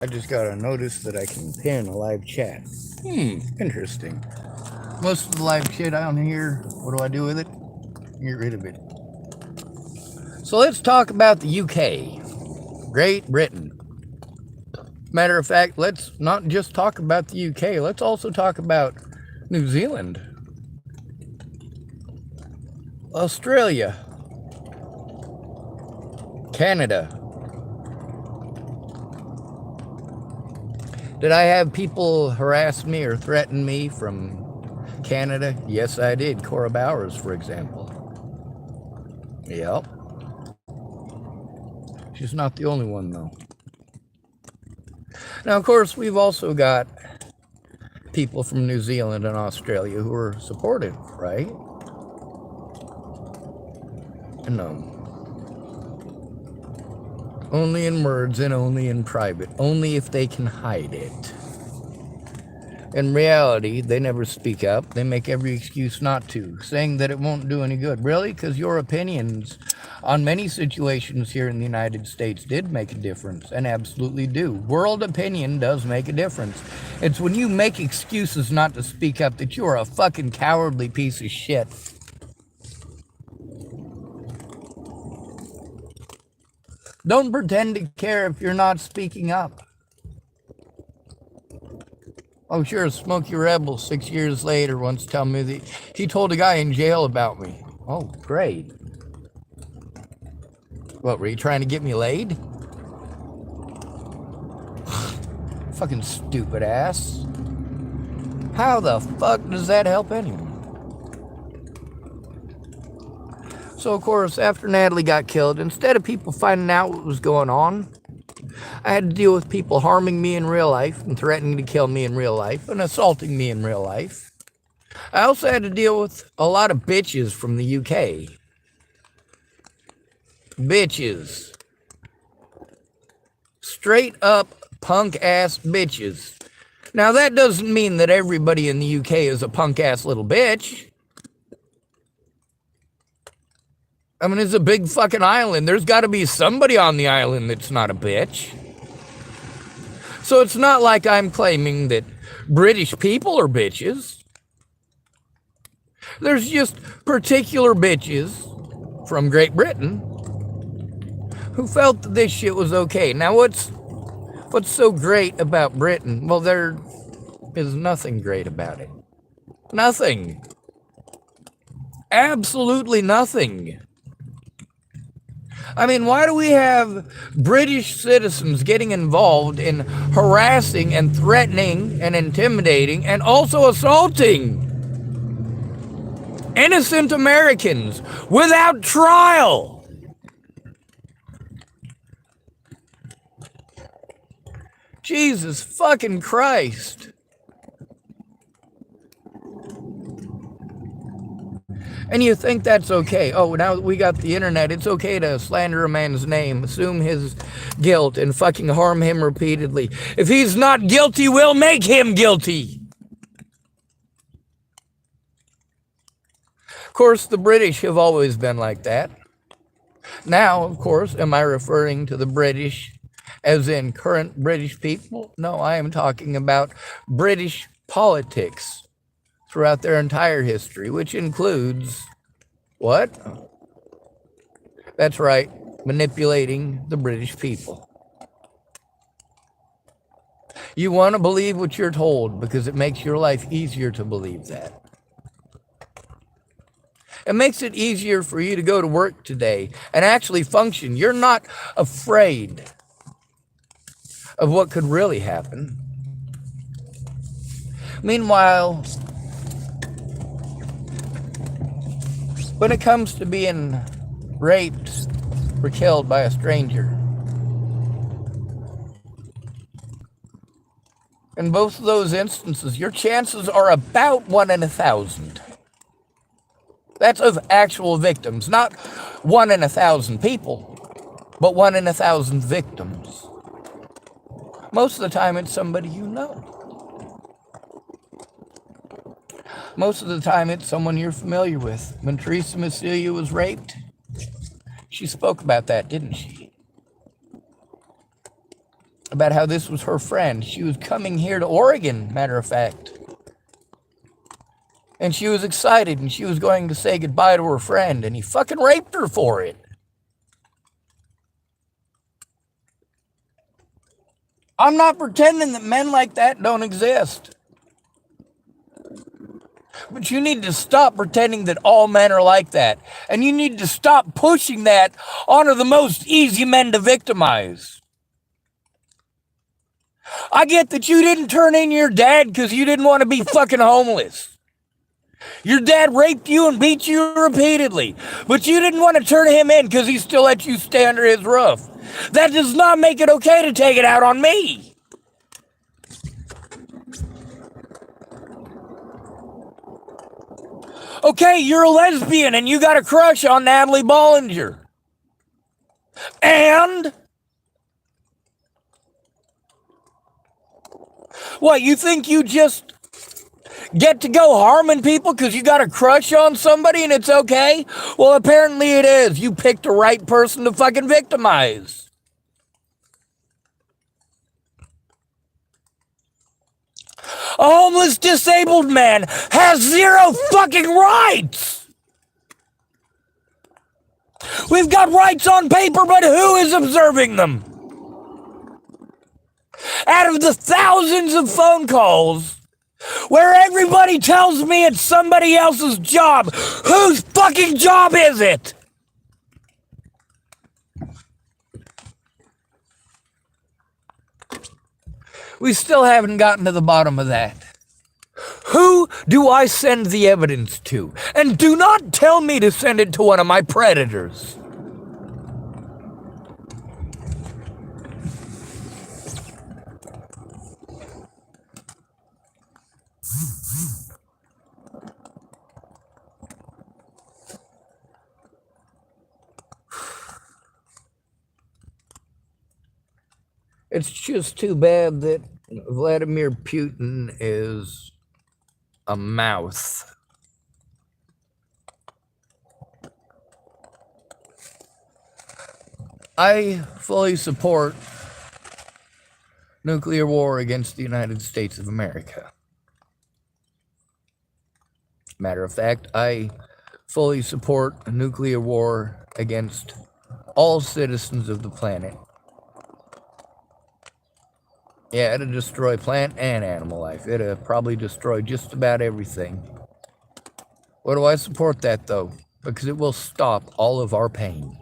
I just got a notice that I can pin a live chat. Interesting. Most of the live chat on here, what do I do with it? Get rid of it. So let's talk about the UK, Great Britain. Matter of fact, let's not just talk about the UK, let's also talk about New Zealand, Australia, Canada. Did I have people harass me or threaten me from Canada? Yes, I did. Cora Bowers, for example. Yep. She's not the only one, though. Now, of course, we've also got people from New Zealand and Australia who are supportive, right? No. Only in words and only in private. Only if they can hide it. In reality, they never speak up. They make every excuse not to, saying that it won't do any good. Really? Because your opinions on many situations here in the United States did make a difference, and absolutely do. World opinion does make a difference. It's when you make excuses not to speak up that you're a fucking cowardly piece of shit. Don't pretend to care if you're not speaking up. Oh, sure, Smokey Rebel 6 years later once told me that he told a guy in jail about me. Oh, great. What, were you trying to get me laid? Fucking stupid ass. How the fuck does that help anyone? So, of course, after Natalie got killed, instead of people finding out what was going on, I had to deal with people harming me in real life and threatening to kill me in real life and assaulting me in real life. I also had to deal with a lot of bitches from the UK. Bitches. Straight up punk ass bitches. Now that doesn't mean that everybody in the UK is a punk ass little bitch. I mean, it's a big fucking island. There's got to be somebody on the island that's not a bitch. So it's not like I'm claiming that British people are bitches. There's just particular bitches from Great Britain who felt that this shit was okay. Now, what's so great about Britain? Well, there is nothing great about it. Nothing. Absolutely nothing. I mean, why do we have British citizens getting involved in harassing and threatening and intimidating and also assaulting innocent Americans without trial? Jesus fucking Christ. And you think that's okay. Oh, now that we got the internet, it's okay to slander a man's name, assume his guilt, and fucking harm him repeatedly. If he's not guilty, we'll make him guilty. Of course, the British have always been like that. Now, of course, am I referring to the British as in current British people? No, I am talking about British politics throughout their entire history, which includes what? That's right, manipulating the British people. You want to believe what you're told because it makes your life easier to believe that. It makes it easier for you to go to work today and actually function. You're not afraid of what could really happen. Meanwhile, when it comes to being raped or killed by a stranger, in both of those instances, your chances are about 1 in 1,000. That's of actual victims, not 1 in 1,000 people, but 1 in 1,000 victims. Most of the time, it's somebody you know. Most of the time, it's someone you're familiar with. When Teresa Macilia was raped, she spoke about that, didn't she? about how this was her friend. She was coming here to Oregon, matter of fact. And she was excited, and she was going to say goodbye to her friend, and he fucking raped her for it. I'm not pretending that men like that don't exist. But you need to stop pretending that all men are like that. And you need to stop pushing that onto the most easy men to victimize. I get that you didn't turn in your dad because you didn't want to be fucking homeless. Your dad raped you and beat you repeatedly, but you didn't want to turn him in because he still let you stay under his roof. That does not make it okay to take it out on me. Okay, you're a lesbian and you got a crush on Natalie Bollinger. And? What, you think you just get to go harming people because you got a crush on somebody and it's okay? Well, apparently it is. You picked the right person to fucking victimize. A homeless, disabled man has zero fucking rights. We've got rights on paper, but who is observing them? Out of the thousands of phone calls where everybody tells me it's somebody else's job, whose fucking job is it? We still haven't gotten to the bottom of that. Who do I send the evidence to? And do not tell me to send it to one of my predators. It's just too bad that Vladimir Putin is a mouth. I fully support nuclear war against the United States of America. Matter of fact, I fully support a nuclear war against all citizens of the planet. Yeah, it'll destroy plant and animal life. It'll probably destroy just about everything. Why do I support that, though? Because it will stop all of our pain.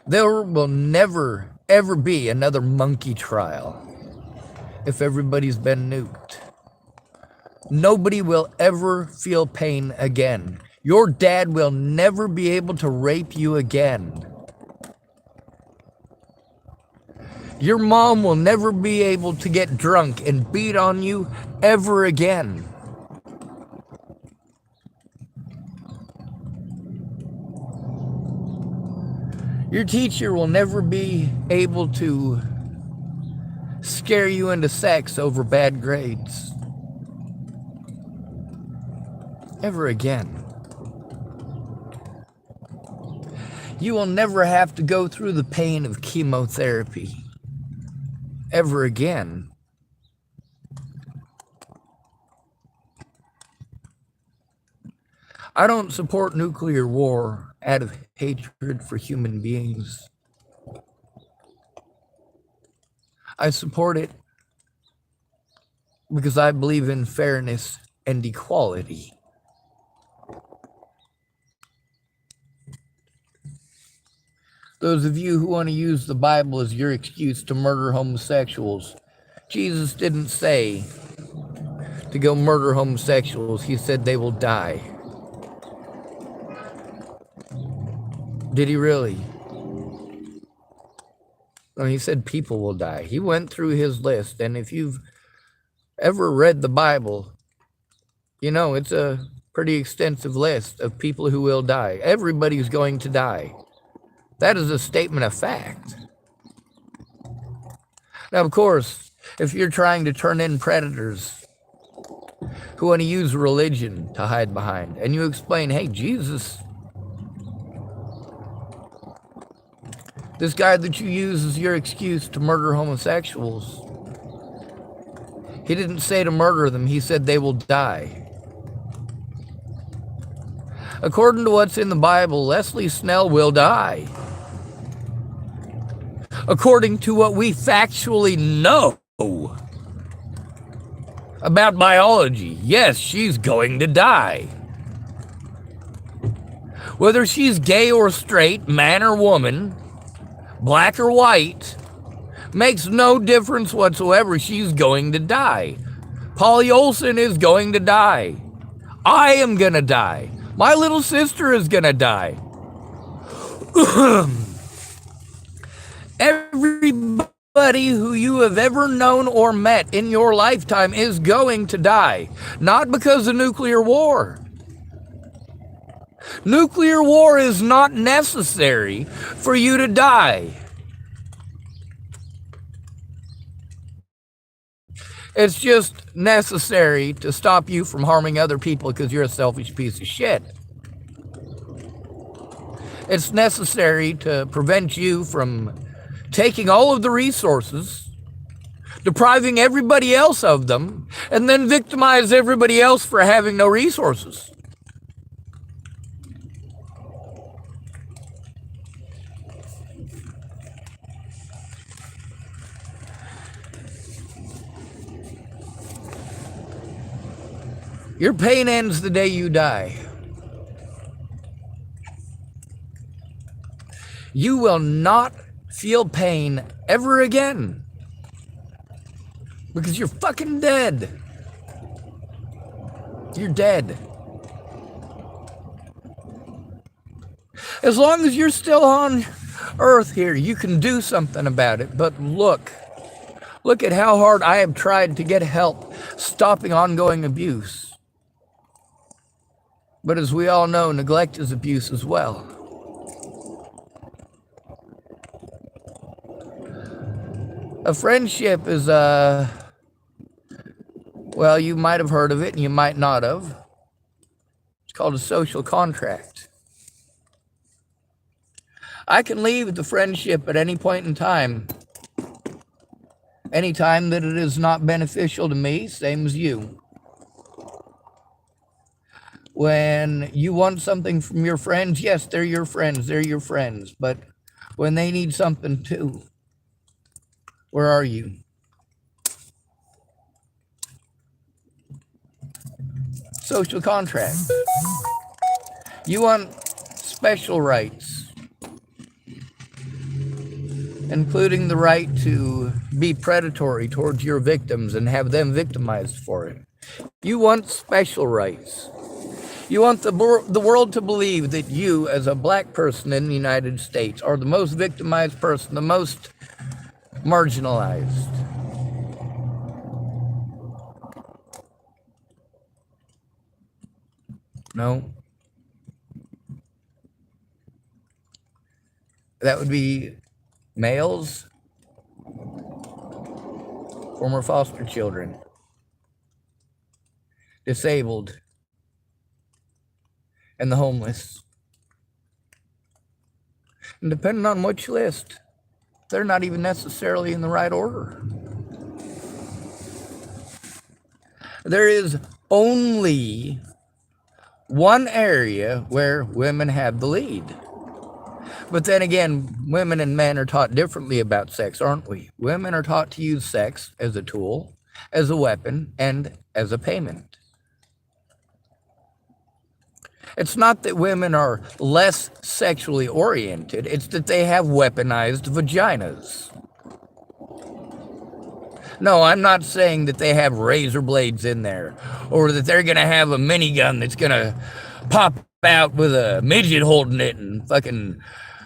There will never, ever be another monkey trial if everybody's been nuked. Nobody will ever feel pain again. Your dad will never be able to rape you again. Your mom will never be able to get drunk and beat on you ever again. Your teacher will never be able to scare you into sex over bad grades. Ever again. You will never have to go through the pain of chemotherapy. Ever again. I don't support nuclear war out of hatred for human beings. I support it because I believe in fairness and equality. Those of you who want to use the Bible as your excuse to murder homosexuals, Jesus didn't say to go murder homosexuals. He said they will die. Did he really? No, he said people will die. He went through his list, and if you've ever read the Bible, you know it's a pretty extensive list of people who will die. Everybody's going to die. That is a statement of fact. Now, of course, if you're trying to turn in predators who want to use religion to hide behind, and you explain, hey, Jesus This guy that you use as your excuse to murder homosexuals, he didn't say to murder them, he said they will die. According to what's in the Bible, Leslie Snell will die. According to what we factually know about biology, yes, she's going to die. Whether she's gay or straight, man or woman, black or white, makes no difference whatsoever. She's going to die. Polly Olsen is going to die. I am going to die. My little sister is going to die. Everybody who you have ever known or met in your lifetime is going to die. Not because of nuclear war. Nuclear war is not necessary for you to die. It's just necessary to stop you from harming other people because you're a selfish piece of shit. It's necessary to prevent you from taking all of the resources, depriving everybody else of them, and then victimize everybody else for having no resources. Your pain ends the day you die. You will not feel pain ever again because you're fucking dead. You're dead. As long as you're still on earth here, you can do something about it. But look at how hard I have tried to get help stopping ongoing abuse. But as we all know, neglect is abuse as well. A friendship is well, you might have heard of it and you might not have. It's called a social contract. I can leave the friendship at any point in time. Any time that it is not beneficial to me, same as you. When you want something from your friends, yes, they're your friends, but when they need something too, where are you? Social contract. You want special rights, including the right to be predatory towards your victims and have them victimized for it. You want special rights. You want the world to believe that you, as a black person in the United States, are the most victimized person, the most marginalized. No. That would be males, former foster children, disabled, and the homeless. And depending on which list, they're not even necessarily in the right order. There is only one area where women have the lead. But then again, women and men are taught differently about sex, aren't we? Women are taught to use sex as a tool, as a weapon, and as a payment. It's not that women are less sexually oriented, it's that they have weaponized vaginas. No, I'm not saying that they have razor blades in there, or that they're gonna have a minigun that's gonna pop out with a midget holding it and fucking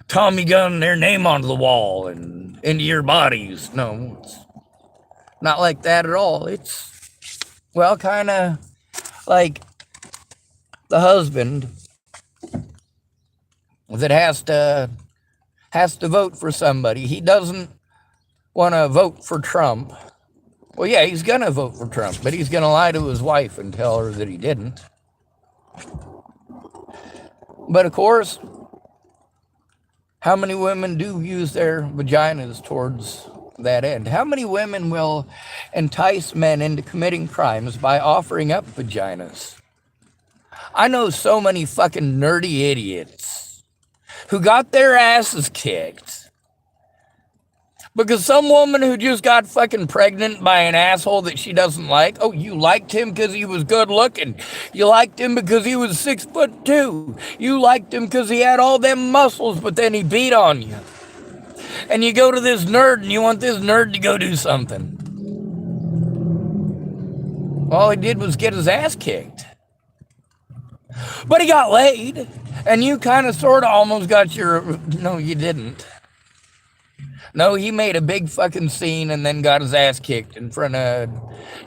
Tommy gun their name onto the wall and into your bodies. No, it's not like that at all. It's, well, kind of like the husband that has to vote for somebody. He doesn't want to vote for Trump. Well, yeah, he's going to vote for Trump, but he's going to lie to his wife and tell her that he didn't. But of course, How many women do use their vaginas towards that end? How many women will entice men into committing crimes by offering up vaginas? I know so many fucking nerdy idiots who got their asses kicked because some woman who just got fucking pregnant by an asshole that she doesn't like. Oh, you liked him because he was good looking. You liked him because he was 6'2". You liked him because he had all them muscles, but then he beat on you. And you go to this nerd and you want this nerd to go do something. All he did was get his ass kicked. But he got laid. And you kind of sort of almost got your... No, you didn't. No, he made a big fucking scene and then got his ass kicked in front of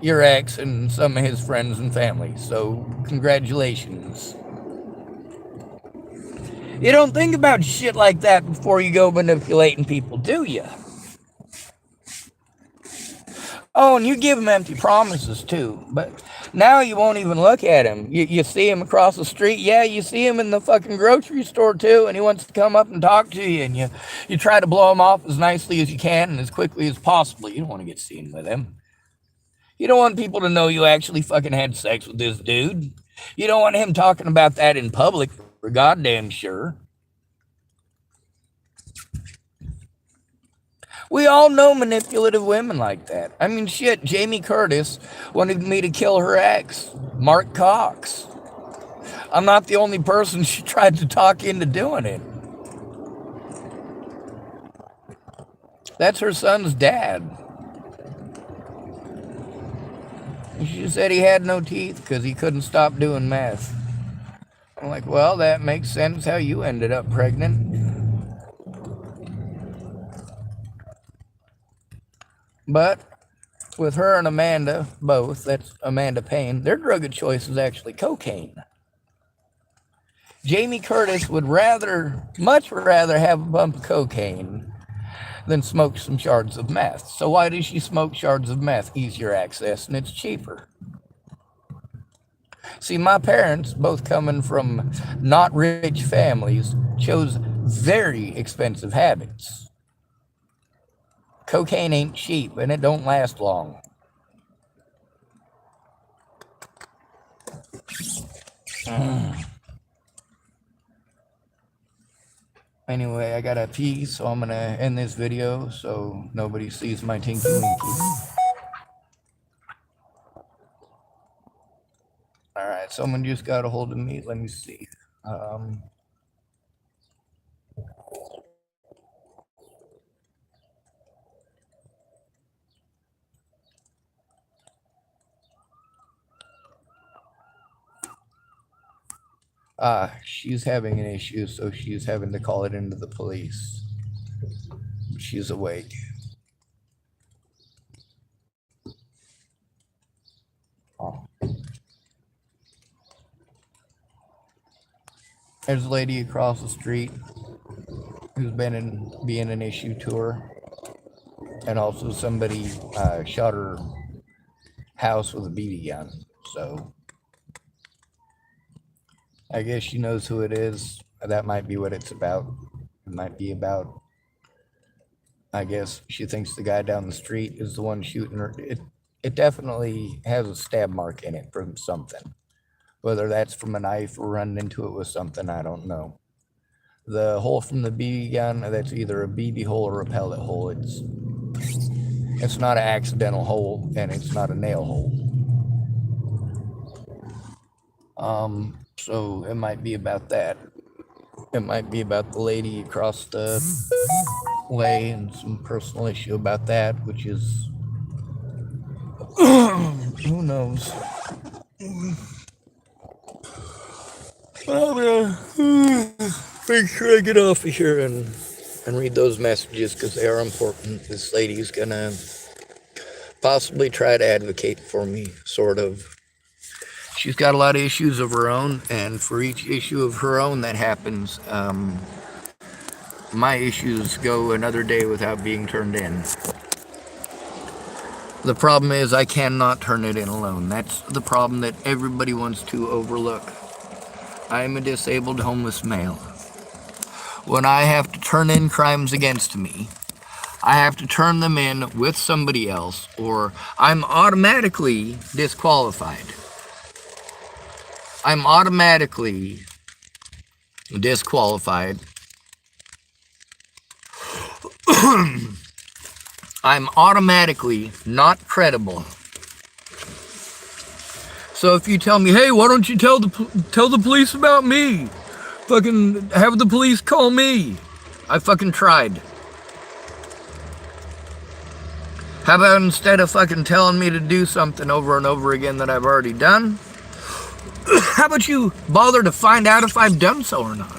your ex and some of his friends and family. So, congratulations. You don't think about shit like that before you go manipulating people, do you? Oh, and you give him empty promises too. But now you won't even look at him. You see him across the street. Yeah, you see him in the fucking grocery store too, and he wants to come up and talk to you, and you try to blow him off as nicely as you can and as quickly as possible. You don't want to get seen with him. You don't want people to know you actually fucking had sex with this dude. You don't want him talking about that in public, for goddamn sure. We all know manipulative women like that. I mean, shit, Jamie Curtis wanted me to kill her ex, Mark Cox. I'm not the only person she tried to talk into doing it. That's her son's dad. She said he had no teeth because he couldn't stop doing meth. I'm like, well, that makes sense how you ended up pregnant. But with her and Amanda, both, that's Amanda Payne, their drug of choice is actually cocaine. Jamie Curtis would much rather have a bump of cocaine than smoke some shards of meth. So why does she smoke shards of meth? Easier access and it's cheaper. See, my parents, both coming from not rich families, chose very expensive habits. Cocaine ain't cheap, and it don't last long. Anyway, I gotta pee, so I'm gonna end this video so nobody sees my tinky winky. Alright, someone just got a hold of me. Let me see. She's having an issue, so she's having to call it into the police. She's awake. Oh. There's a lady across the street who's being an issue to her. And also somebody shot her house with a BB gun. So I guess she knows who it is. That might be what it's about. It might be about, I guess she thinks the guy down the street is the one shooting her. It definitely has a stab mark in it from something. Whether that's from a knife or running into it with something, I don't know. The hole from the BB gun, that's either a BB hole or a pellet hole. It's not an accidental hole, and it's not a nail hole. So it might be about that. It might be about the lady across the way and some personal issue about that, which is, who knows? I'm gonna make sure I get off of here and read those messages because they are important. This lady's gonna possibly try to advocate for me, sort of. She's got a lot of issues of her own, and for each issue of her own that happens, my issues go another day without being turned in. The problem is I cannot turn it in alone. That's the problem that everybody wants to overlook. I am a disabled homeless male. when I have to turn in crimes against me, I have to turn them in with somebody else, or I'm automatically disqualified. I'm automatically disqualified. I'm automatically not credible. So if you tell me, hey, why don't you tell the police about me? Fucking have the police call me. I fucking tried. How about instead of fucking telling me to do something over and over again that I've already done, how about you bother to find out if I've done so or not?